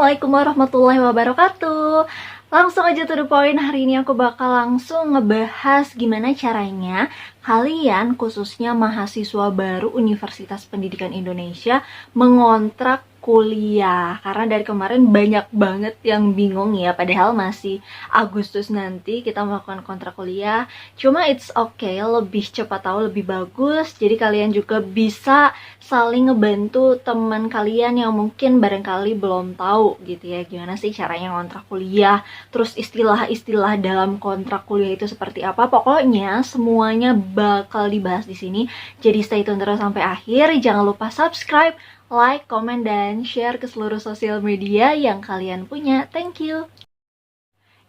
Assalamualaikum warahmatullahi wabarakatuh. Langsung aja to the point, hari ini aku bakal langsung ngebahas gimana caranya kalian, khususnya mahasiswa baru Universitas Pendidikan Indonesia, mengontrak kuliah. Karena dari kemarin banyak banget yang bingung ya, padahal masih Agustus nanti kita melakukan kontrak kuliah. Cuma it's okay, lebih cepat tahu lebih bagus. Jadi kalian juga bisa saling ngebantu teman kalian yang mungkin barangkali belum tahu gitu ya, gimana sih caranya ngontrak kuliah, terus istilah-istilah dalam kontrak kuliah itu seperti apa. Pokoknya semuanya bakal dibahas di sini. Jadi stay tune terus sampai akhir. Jangan lupa subscribe, like, komen, dan share ke seluruh sosial media yang kalian punya. Thank you.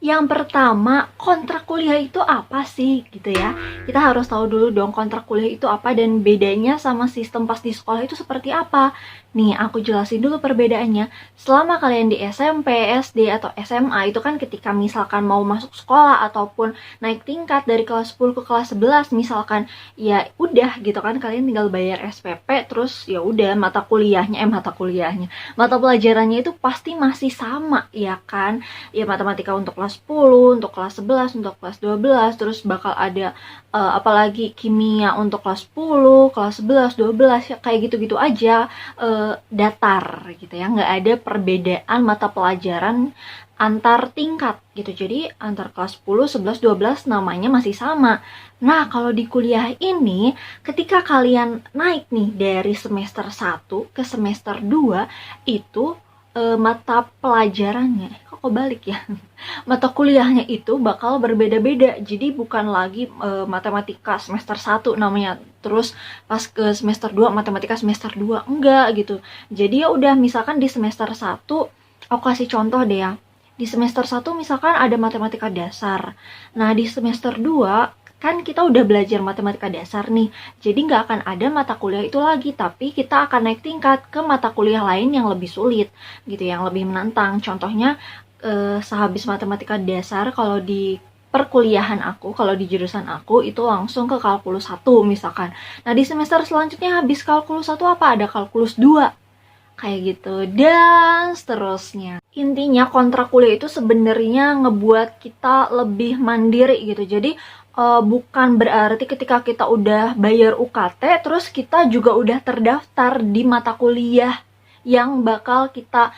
Yang pertama, kontrak kuliah itu apa sih gitu ya. Kita harus tahu dulu dong kontrak kuliah itu apa dan bedanya sama sistem pas di sekolah itu seperti apa. Nih, aku jelasin dulu perbedaannya. Selama kalian di SMP, SD, atau SMA, itu kan ketika misalkan mau masuk sekolah ataupun naik tingkat dari kelas 10 ke kelas 11, misalkan ya udah gitu kan, kalian tinggal bayar SPP, terus ya udah mata pelajarannya itu pasti masih sama ya kan. Ya matematika untuk kelas 10, untuk kelas 11, untuk kelas 12, terus bakal ada apalagi kimia untuk kelas 10, kelas 11, 12, ya kayak gitu-gitu aja, datar gitu ya, nggak ada perbedaan mata pelajaran antar tingkat gitu. Jadi antar kelas 10, 11, 12 namanya masih sama. Nah, kalau di kuliah ini, ketika kalian naik nih dari semester 1 ke semester 2, itu mata pelajarannya, kok balik ya? Mata kuliahnya itu bakal berbeda-beda. Jadi bukan lagi matematika semester 1 namanya, terus pas ke semester 2 matematika semester 2, enggak gitu. Jadi ya udah, misalkan di semester 1, aku kasih contoh deh ya. Di semester 1 misalkan ada matematika dasar. Nah, di semester 2 kan kita udah belajar matematika dasar nih, jadi nggak akan ada mata kuliah itu lagi, tapi kita akan naik tingkat ke mata kuliah lain yang lebih sulit gitu, yang lebih menantang. Contohnya sehabis matematika dasar, kalau di perkuliahan aku, kalau di jurusan aku itu langsung ke kalkulus 1 misalkan. Nah, di semester selanjutnya habis kalkulus 1 apa? Ada kalkulus 2. Kayak gitu, dan seterusnya. Intinya kontrak kuliah itu sebenarnya ngebuat kita lebih mandiri gitu. Jadi bukan berarti ketika kita udah bayar UKT, terus kita juga udah terdaftar di mata kuliah yang bakal kita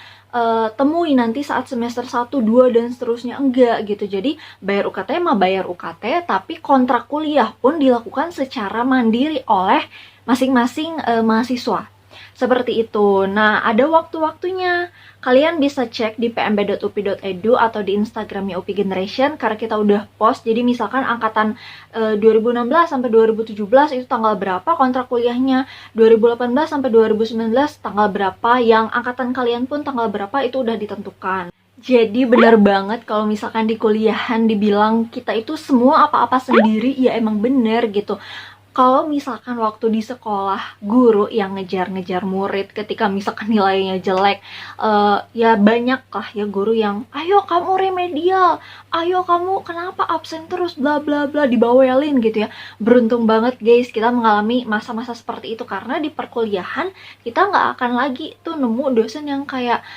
temui nanti saat semester 1, 2, dan seterusnya. Enggak gitu. Jadi bayar UKT mah bayar UKT, tapi kontrak kuliah pun dilakukan secara mandiri oleh masing-masing mahasiswa. Seperti itu. Nah, ada waktu-waktunya. Kalian bisa cek di pmb.upi.edu atau di Instagramnya UPI Generation, karena kita udah post. Jadi misalkan angkatan 2016 sampai 2017 itu tanggal berapa kontrak kuliahnya, 2018 sampai 2019 tanggal berapa, yang angkatan kalian pun tanggal berapa, itu udah ditentukan. Jadi benar banget kalau misalkan di kuliahan dibilang kita itu semua apa-apa sendiri, ya emang bener gitu. Kalau misalkan waktu di sekolah guru yang ngejar-ngejar murid ketika misalkan nilainya jelek, ya banyak lah ya guru yang ayo kamu remedial, ayo kamu kenapa absen terus, bla bla bla, dibawelin gitu ya. Beruntung banget guys kita mengalami masa-masa seperti itu, karena di perkuliahan kita nggak akan lagi tuh nemu dosen yang kayak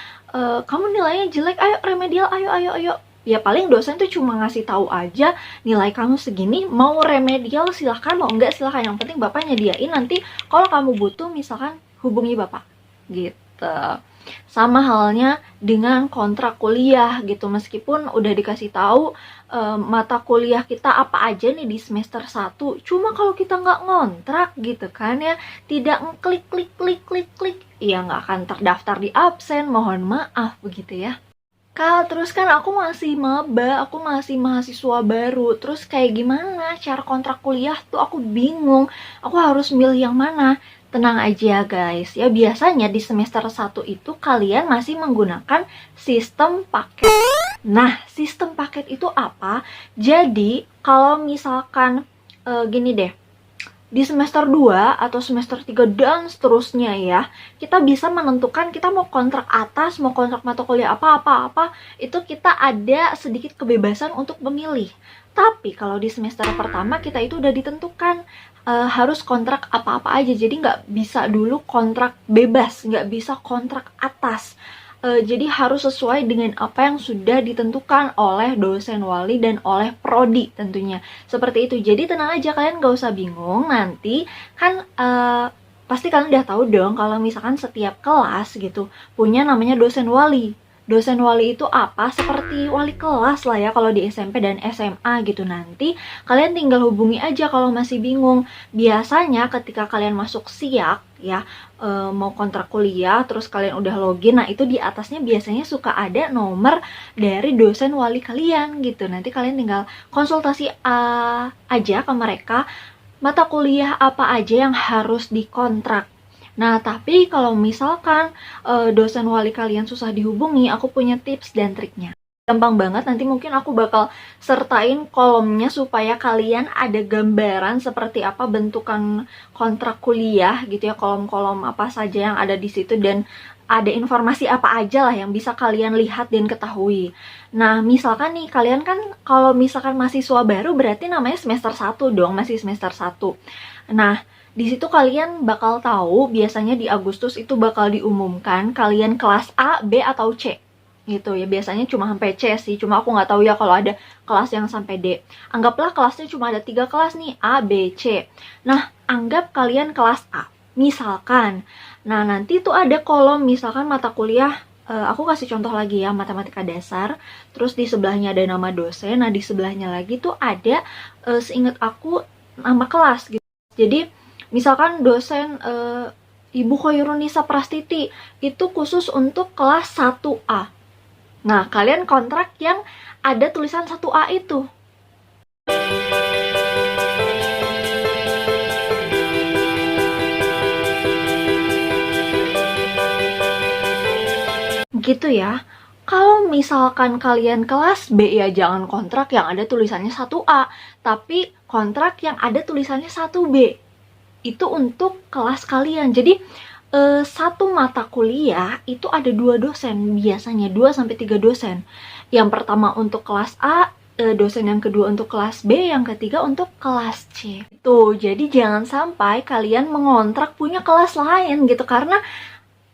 kamu nilainya jelek, ayo remedial, ayo ayo ayo. Ya paling dosen tuh cuma ngasih tahu aja, nilai kamu segini, mau remedial silahkan, mau enggak silahkan, yang penting bapak nyediain, nanti kalau kamu butuh misalkan hubungi bapak gitu. Sama halnya dengan kontrak kuliah gitu, meskipun udah dikasih tahu mata kuliah kita apa aja nih di semester 1, cuma kalau kita nggak ngontrak gitu kan ya, tidak ngeklik klik klik klik klik, ya nggak akan terdaftar di absen, mohon maaf begitu ya. Terus kan aku masih maba, aku masih mahasiswa baru. Terus kayak gimana cara kontrak kuliah tuh aku bingung. Aku harus milih yang mana? Tenang aja guys. Ya biasanya di semester 1 itu kalian masih menggunakan sistem paket. Nah, sistem paket itu apa? Jadi kalau misalkan gini deh, di semester 2 atau semester 3 dan seterusnya ya, kita bisa menentukan kita mau kontrak atas, mau kontrak mata kuliah apa-apa, itu kita ada sedikit kebebasan untuk memilih. Tapi kalau di semester pertama kita itu udah ditentukan harus kontrak apa-apa aja, jadi nggak bisa dulu kontrak bebas, nggak bisa kontrak atas. Jadi harus sesuai dengan apa yang sudah ditentukan oleh dosen wali dan oleh prodi tentunya. Seperti itu. Jadi tenang aja, kalian gak usah bingung. Nanti kan pasti kalian udah tahu dong kalau misalkan setiap kelas gitu punya namanya dosen wali. Dosen wali itu apa? Seperti wali kelas lah ya kalau di SMP dan SMA gitu. Nanti kalian tinggal hubungi aja kalau masih bingung. Biasanya ketika kalian masuk SIAK ya, mau kontrak kuliah terus kalian udah login, nah itu di atasnya biasanya suka ada nomor dari dosen wali kalian gitu. Nanti kalian tinggal konsultasi aja ke mereka mata kuliah apa aja yang harus dikontrak. Nah, tapi kalau misalkan dosen wali kalian susah dihubungi, aku punya tips dan triknya. Gampang banget, nanti mungkin aku bakal sertain kolomnya supaya kalian ada gambaran seperti apa bentukan kontrak kuliah gitu ya, kolom-kolom apa saja yang ada di situ dan ada informasi apa aja lah yang bisa kalian lihat dan ketahui. Nah, misalkan nih, kalian kan kalau misalkan mahasiswa baru berarti namanya semester 1 dong, masih semester 1. Nah, di situ kalian bakal tahu biasanya di Agustus itu bakal diumumkan kalian kelas A, B, atau C gitu ya. Biasanya cuma sampai C sih, cuma aku nggak tahu ya kalau ada kelas yang sampai D. Anggaplah kelasnya cuma ada 3 kelas nih, A, B, C. Nah, anggap kalian kelas A misalkan. Nah, nanti tuh ada kolom misalkan mata kuliah, aku kasih contoh lagi ya, matematika dasar, terus di sebelahnya ada nama dosen. Nah, di sebelahnya lagi tuh ada seingat aku nama kelas gitu. Jadi misalkan dosen Ibu Khoirunisa Prastiti itu khusus untuk kelas 1A. Nah, kalian kontrak yang ada tulisan 1A itu. Gitu ya. Kalau misalkan kalian kelas B ya jangan kontrak yang ada tulisannya 1A, tapi kontrak yang ada tulisannya 1B. Itu untuk kelas kalian. Jadi satu mata kuliah itu ada 2 dosen, biasanya 2-3 dosen. Yang pertama untuk kelas A, dosen yang kedua untuk kelas B, yang ketiga untuk kelas C. Tuh, jadi jangan sampai kalian mengontrak punya kelas lain gitu, karena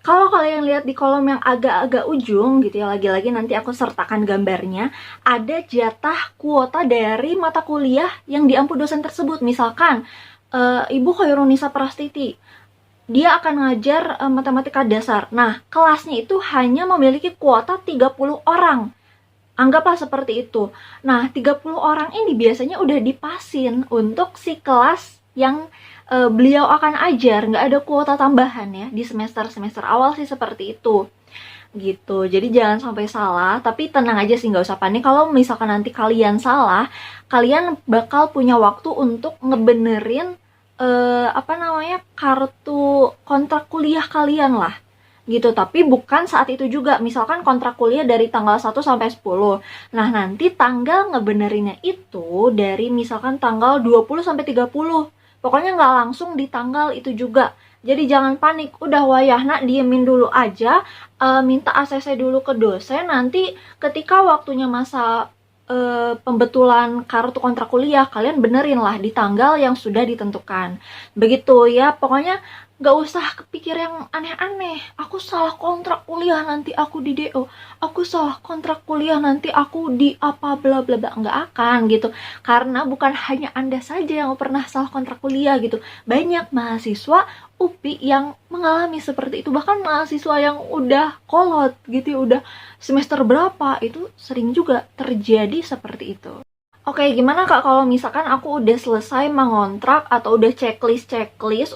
kalau kalian lihat di kolom yang agak-agak ujung gitu ya, lagi-lagi nanti aku sertakan gambarnya, ada jatah kuota dari mata kuliah yang diampu dosen tersebut. Misalkan Ibu Khoirunisa Prastiti, dia akan ngajar matematika dasar. Nah, kelasnya itu hanya memiliki kuota 30 orang. Anggaplah seperti itu. Nah, 30 orang ini biasanya udah dipasin untuk si kelas yang beliau akan ajar. Nggak ada kuota tambahan ya. Di semester-semester awal sih seperti itu. Gitu. Jadi jangan sampai salah. Tapi tenang aja sih, nggak usah panik. Kalau misalkan nanti kalian salah, kalian bakal punya waktu untuk ngebenerin kartu kontrak kuliah kalian lah gitu. Tapi bukan saat itu juga. Misalkan kontrak kuliah dari tanggal 1 sampai 10. Nah, nanti tanggal ngebenerinnya itu dari misalkan tanggal 20 sampai 30. Pokoknya nggak langsung di tanggal itu juga. Jadi jangan panik, udah wayahna diemin dulu aja, minta ACC dulu ke dosen. Nanti ketika waktunya masa pembetulan kartu kontrak kuliah, kalian benerin lah di tanggal yang sudah ditentukan. Begitu ya, pokoknya gak usah kepikir yang aneh-aneh. Aku salah kontrak kuliah nanti aku di DO, aku salah kontrak kuliah nanti aku di apa bla bla bla. Nggak akan gitu, karena bukan hanya Anda saja yang pernah salah kontrak kuliah gitu. Banyak mahasiswa UPI yang mengalami seperti itu, bahkan mahasiswa yang udah kolot gitu ya, udah semester berapa, itu sering juga terjadi seperti itu. Oke, gimana Kak kalau misalkan aku udah selesai mengontrak atau udah checklist,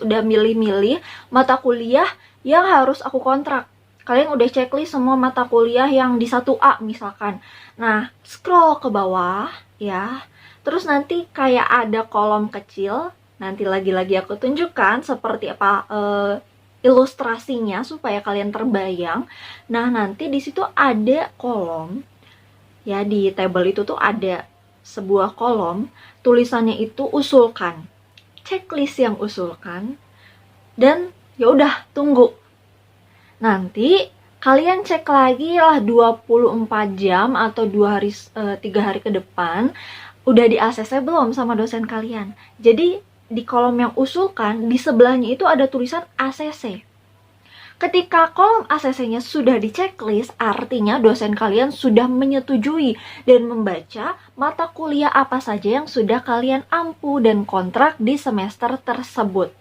udah milih-milih mata kuliah yang harus aku kontrak. Kalian udah checklist semua mata kuliah yang di 1A misalkan. Nah, scroll ke bawah ya. Terus nanti kayak ada kolom kecil. Nanti lagi-lagi aku tunjukkan seperti apa ilustrasinya supaya kalian terbayang. Nah, nanti di situ ada kolom. Ya, di table itu tuh ada sebuah kolom, tulisannya itu usulkan. Checklist yang usulkan. Dan ya udah, tunggu. Nanti kalian cek lagi lah 24 jam atau 3 hari ke depan udah di ACC belum sama dosen kalian. Jadi di kolom yang usulkan, di sebelahnya itu ada tulisan ACC. Ketika kolom ACC-nya sudah di checklist, artinya dosen kalian sudah menyetujui dan membaca mata kuliah apa saja yang sudah kalian ampu dan kontrak di semester tersebut.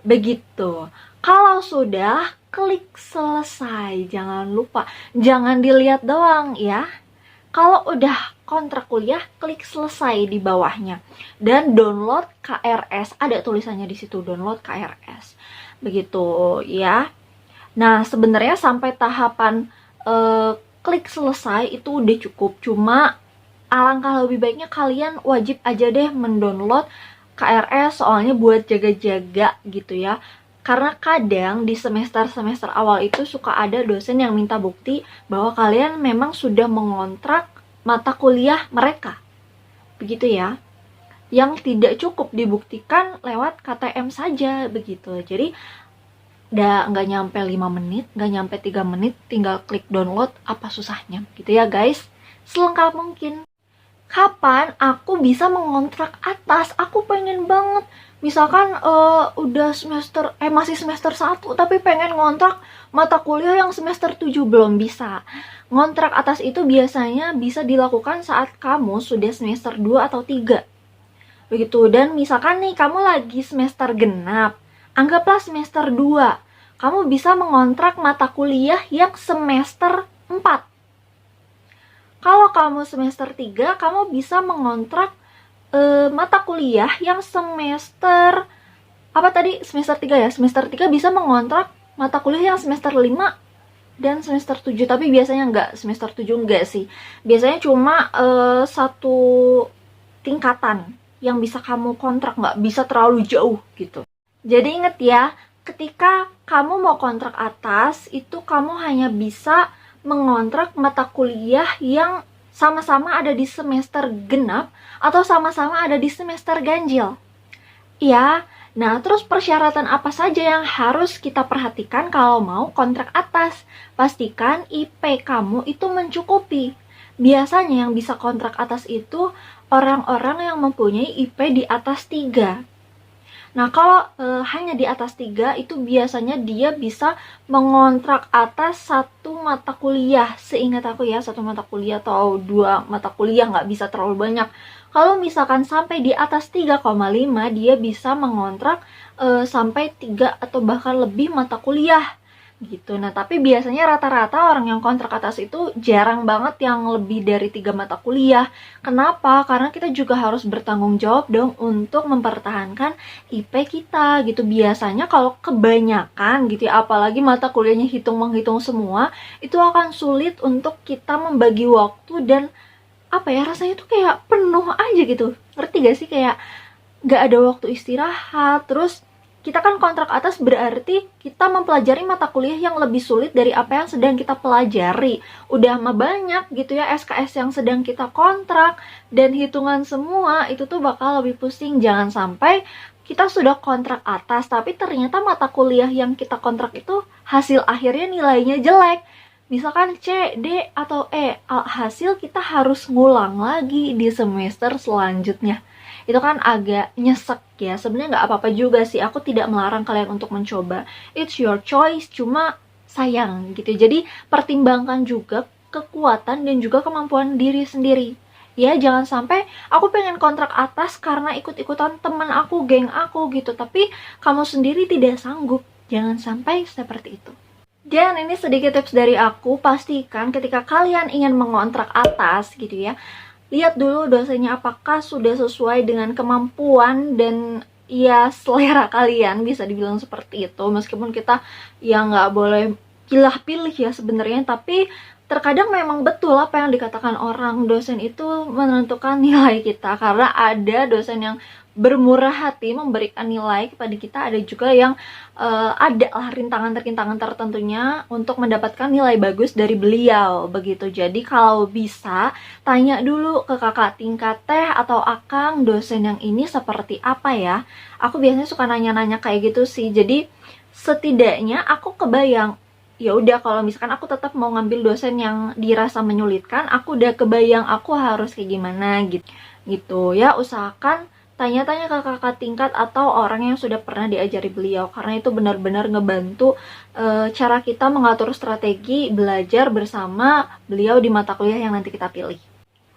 Begitu. Kalau sudah, klik selesai. Jangan lupa, jangan dilihat doang ya. Kalau udah kontrak kuliah, klik selesai di bawahnya. Dan download KRS, ada tulisannya di situ, download KRS. Begitu ya. Nah, sebenarnya sampai tahapan klik selesai itu udah cukup. Cuma alangkah lebih baiknya kalian wajib aja deh mendownload KRS, soalnya buat jaga-jaga gitu ya. Karena kadang di semester-semester awal itu suka ada dosen yang minta bukti bahwa kalian memang sudah mengontrak mata kuliah mereka. Begitu ya. Yang tidak cukup dibuktikan lewat KTM saja begitu. Jadi nggak nyampe 5 menit, nggak nyampe 3 menit, tinggal klik download, apa susahnya gitu ya guys. Selengkap mungkin. Kapan aku bisa mengontrak atas? Aku pengen banget. Misalkan udah masih semester 1 tapi pengen ngontrak mata kuliah yang semester 7, belum bisa. Ngontrak atas itu biasanya bisa dilakukan saat kamu sudah semester 2 atau 3. Begitu. Dan misalkan nih kamu lagi semester genap, anggaplah semester 2. Kamu bisa mengontrak mata kuliah yang semester 4. Kalau kamu semester 3, kamu bisa mengontrak mata kuliah yang semester semester 3 ya. Semester 3 bisa mengontrak mata kuliah yang semester 5 dan semester 7. Tapi biasanya enggak, semester 7 enggak sih. Biasanya cuma satu tingkatan yang bisa kamu kontrak, nggak bisa terlalu jauh gitu. Jadi inget ya, ketika kamu mau kontrak atas, itu kamu hanya bisa mengontrak mata kuliah yang sama-sama ada di semester genap atau sama-sama ada di semester ganjil. Ya, nah terus persyaratan apa saja yang harus kita perhatikan kalau mau kontrak atas? Pastikan IP kamu itu mencukupi. Biasanya yang bisa kontrak atas itu orang-orang yang mempunyai IP di atas 3. Nah, kalau hanya di atas 3, itu biasanya dia bisa mengontrak atas satu mata kuliah. Seingat aku ya, satu mata kuliah atau 2 mata kuliah, nggak bisa terlalu banyak. Kalau misalkan sampai di atas 3,5, dia bisa mengontrak sampai 3 atau bahkan lebih mata kuliah. Gitu. Nah, tapi biasanya rata-rata orang yang kontrak atas itu jarang banget yang lebih dari 3 mata kuliah. Kenapa? Karena kita juga harus bertanggung jawab dong untuk mempertahankan IP kita gitu. Biasanya kalau kebanyakan gitu ya, apalagi mata kuliahnya hitung-menghitung semua, itu akan sulit untuk kita membagi waktu dan rasanya tuh kayak penuh aja gitu. Ngerti gak sih? Kayak gak ada waktu istirahat, terus kita kan kontrak atas berarti kita mempelajari mata kuliah yang lebih sulit dari apa yang sedang kita pelajari. Udah mah banyak gitu ya SKS yang sedang kita kontrak, dan hitungan semua itu tuh bakal lebih pusing. Jangan sampai kita sudah kontrak atas tapi ternyata mata kuliah yang kita kontrak itu hasil akhirnya nilainya jelek. Misalkan C, D, atau E, hasil kita harus ngulang lagi di semester selanjutnya. Itu kan agak nyesek ya. Sebenarnya nggak apa-apa juga sih, aku tidak melarang kalian untuk mencoba, it's your choice, cuma sayang gitu. Jadi pertimbangkan juga kekuatan dan juga kemampuan diri sendiri ya. Jangan sampai aku pengen kontrak atas karena ikut-ikutan teman aku, geng aku gitu, tapi kamu sendiri tidak sanggup. Jangan sampai seperti itu. Dan ini sedikit tips dari aku, pastikan ketika kalian ingin mengontrak atas gitu ya, lihat dulu dosennya apakah sudah sesuai dengan kemampuan dan ya selera kalian, bisa dibilang seperti itu. Meskipun kita ya nggak boleh pilih-pilih ya sebenarnya, tapi terkadang memang betul apa yang dikatakan orang, dosen itu menentukan nilai kita. Karena ada dosen yang bermurah hati memberikan nilai kepada kita, ada juga yang ada lah rintangan-rintangan tertentunya untuk mendapatkan nilai bagus dari beliau begitu. Jadi kalau bisa tanya dulu ke kakak tingkat teh atau akang, dosen yang ini seperti apa ya. Aku biasanya suka nanya-nanya kayak gitu sih. Jadi setidaknya aku kebayang, ya udah kalau misalkan aku tetap mau ngambil dosen yang dirasa menyulitkan, aku udah kebayang aku harus kayak gimana gitu ya. Usahakan tanya-tanya ke kakak tingkat atau orang yang sudah pernah diajari beliau, karena itu benar-benar ngebantu cara kita mengatur strategi belajar bersama beliau di mata kuliah yang nanti kita pilih.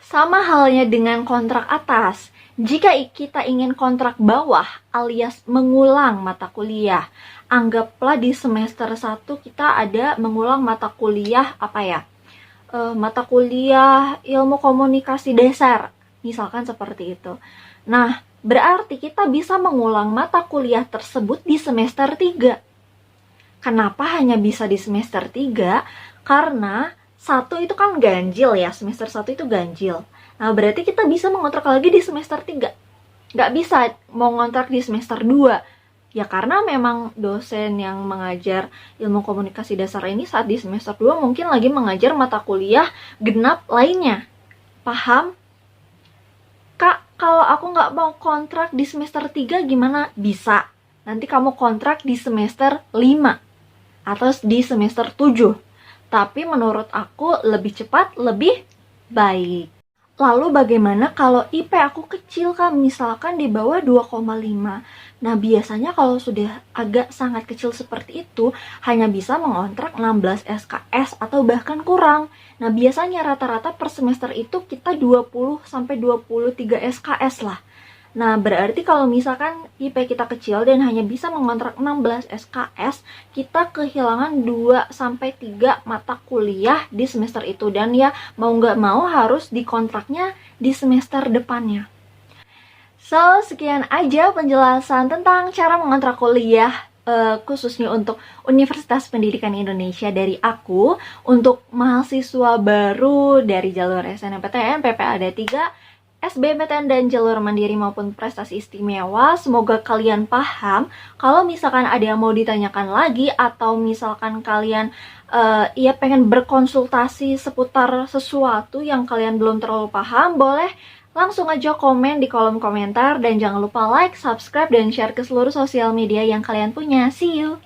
Sama halnya dengan kontrak atas, jika kita ingin kontrak bawah alias mengulang mata kuliah, anggaplah di semester 1 kita ada mengulang mata kuliah mata kuliah ilmu komunikasi dasar, misalkan seperti itu. Nah, berarti kita bisa mengulang mata kuliah tersebut di semester 3. Kenapa hanya bisa di semester 3? Karena 1 itu kan ganjil ya, semester 1 itu ganjil. Nah, berarti kita bisa mengontrak lagi di semester 3. Nggak bisa mau ngontrak di semester 2. Ya karena memang dosen yang mengajar ilmu komunikasi dasar ini saat di semester 2 mungkin lagi mengajar mata kuliah genap lainnya. Paham? Kak, kalau aku nggak mau kontrak di semester 3 gimana? Bisa. Nanti kamu kontrak di semester 5 atau di semester 7. Tapi menurut aku lebih cepat, lebih baik. Lalu bagaimana kalau IP aku kecil kan, misalkan di bawah 2,5. Nah, biasanya kalau sudah agak sangat kecil seperti itu, hanya bisa mengontrak 16 SKS atau bahkan kurang. Nah, biasanya rata-rata per semester itu kita 20-23 SKS lah. Nah, berarti kalau misalkan IP kita kecil dan hanya bisa mengontrak 16 SKS, kita kehilangan 2-3 mata kuliah di semester itu. Dan ya, mau nggak mau harus dikontraknya di semester depannya. So, sekian aja penjelasan tentang cara mengontrak kuliah, khususnya untuk Universitas Pendidikan Indonesia dari aku, untuk mahasiswa baru dari jalur SNMPTN, PPA D3, SBMPTN dan jalur mandiri maupun prestasi istimewa. Semoga kalian paham. Kalau misalkan ada yang mau ditanyakan lagi atau misalkan kalian pengen berkonsultasi seputar sesuatu yang kalian belum terlalu paham, boleh langsung aja komen di kolom komentar dan jangan lupa like, subscribe, dan share ke seluruh sosial media yang kalian punya. See you!